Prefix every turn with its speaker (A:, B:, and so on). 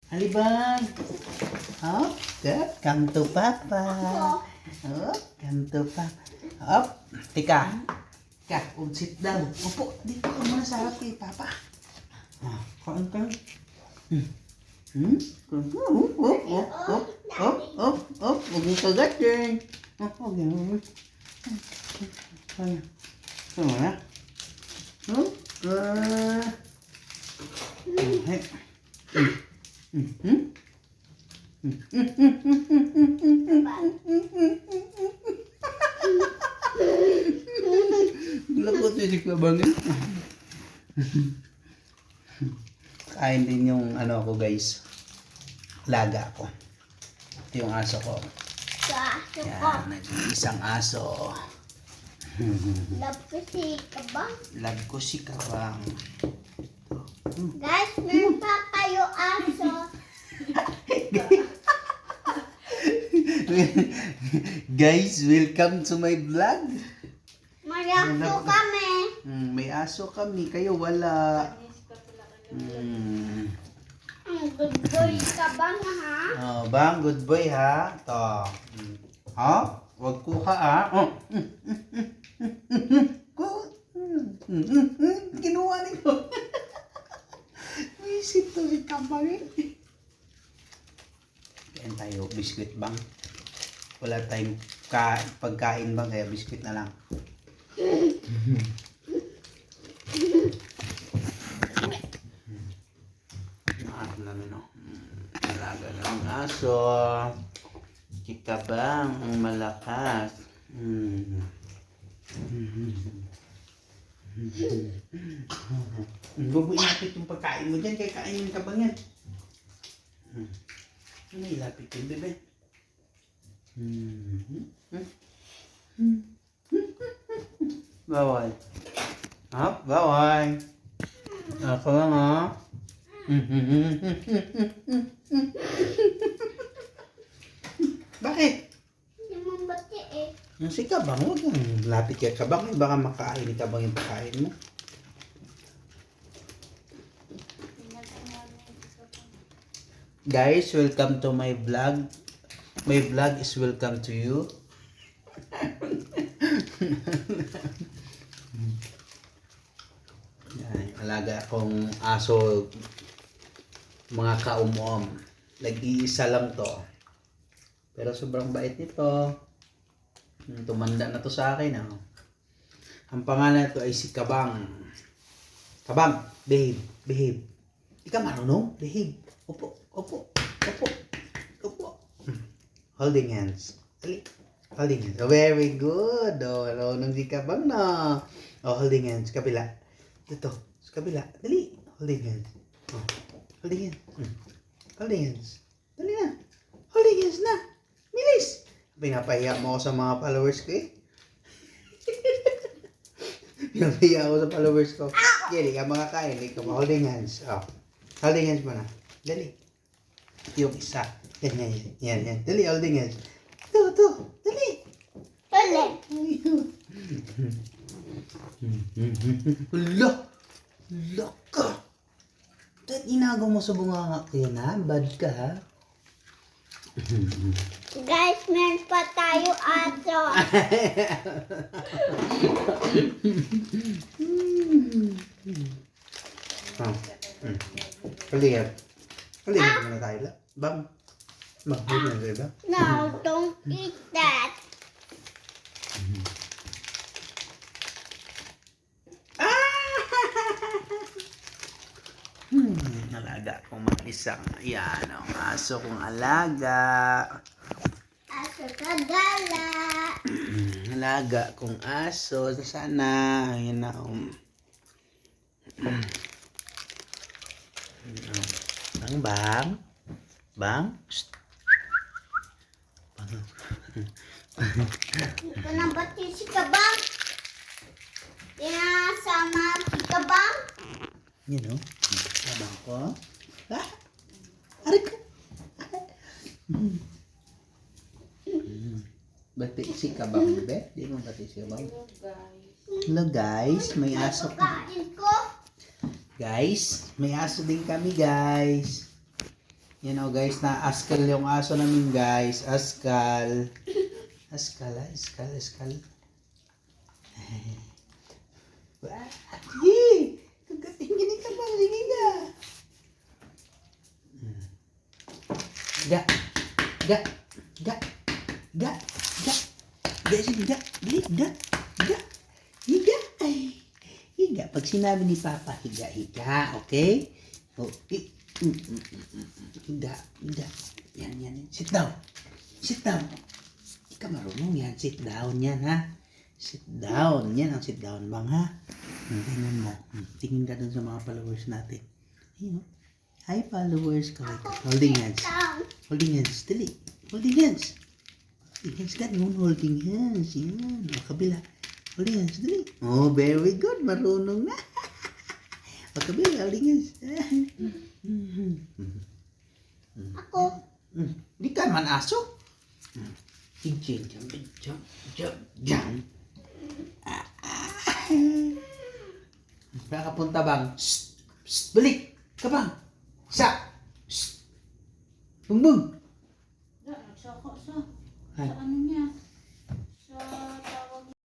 A: Halibag. Hop, good. Come to Papa. Hop, come to Papa. Hop, tika. Tika, sit down. Upo, dito ka muna sa harap kay Papa. Kain ka. Huwag mong kagat din. Huwag mo. Ito mo na. Lakot si Kabangin. Kain din yung ano ko guys. Laga ko. Ito yung aso ko. Yan, nag-iisang aso.
B: Love ko si Kabang.
A: Love ko si Kabang.
B: Guys, meron pa kayo aso.
A: Guys, welcome to my vlog.
B: May aso kami.
A: May aso kami, kayo wala.
B: Good boy Kabang ha.
A: Oh, bang, good boy ha. To. Ha? Wag kuha ha. Oh. Kinuha nito. Visit to si Kabang eh. Kain tayo, biskuit bang. Wala tayong pagkain bang, kaya biskuit na lang. Nakakit namin o. Malaga ng aso. Kikabang ang malakas. Huwag mo ilapit yung pagkain mo dyan, kaya kainin ka bang yan. Ano ilapit yung bebe? Bawal. Bawal. Ako lang ha. Bakit?
B: Hindi mo bati eh.
A: Yung si Kabang, huwag kang lapit kay Kabang. Baka makain ni Kabang yung pagkain mo. Guys, welcome to my vlog. My vlog is welcome to you. Yan, alaga akong aso, mga kaumom. Nag-iisa lang to. Pero sobrang bait nito. Tumanda na to sa akin. Oh. Ang pangalan nito ay si Kabang. Kabang, behave, behave. Ikaw marunong? Behave. Opo, opo, opo, opo. Holding hands. Dali. Holding hands. Oh, very good. Oh, marunong si Kabang na. Oh, holding hands. Kabila. Dito. Sa kabila. Dali. Holding hands. Oh. Holding hands. Holding hands. Dali na. Holding hands na. Bilis. Pinapahiya mo ako sa mga followers ko eh. Pinapahiya ako sa followers ko. Dali ka makakain. Dali ka holding hands. Oh. Holding hands mo na. Dali. Yung isa. Yan, yan, yan. Yan. Dali, holding hands. Ito. Dali.
B: Dali.
A: Hala! Hala ka! Dahil inagaw mo sa bunganga ko yan ha? Bad ka ha?
B: Guys, meron pa tayo aso.
A: Palingan. Palingan mo na tayo lang. Bang. Magbili na tayo ba?
B: No, don't eat that.
A: Alaga kong mag-isang. Yan ang aso kong alaga.
B: Aso kagala.
A: Alaga kong aso. Sana. Ayan na. Bang. Bang. Shh. Bang.
B: Hindi ko nabati si Kabang. Tinasama si Kabang.
A: Yan o. Abang ko. Aray ko. Bati si Kabang, bebe? Di mo bati si Kabang? Hello guys, may aso ka.
B: Kain ko.
A: Guys, may aso din kami guys. You know guys, na-askal yung aso namin guys. Askal. Askal. Yee! Kagatingin ka ba? Sige nga. Ga. Ga. Ga. Ga. Ga. Ga. Sige, ga. Ga. Ga. Higa. Ay. Higa. Pag sinabi ni Papa, higa. Higa. Okay? Okay. Higa. Higa. Yan. Sit down. Sit down. Hindi ka marunong yan. Sit down yan, ha? Sit down. Yan ang sit down bang, ha? Tingnan mo. Tingin ka dun sa mga followers natin. Ayun. Hi, followers. Holding hands. Holding hands. Dali. Holding hands. Holding hands. Ganun. Holding hands. Yan. O, kabila. Holding hands. Dali. Oh, very good. Marunong na. O, kabila. Holding hands.
B: Ako.
A: Di ka man aso. Jump. Nakapunta bang? Balik. Kabang. Sa. Bumbong.
C: Nagsaka sa
A: Ay.
C: ano niya? Sa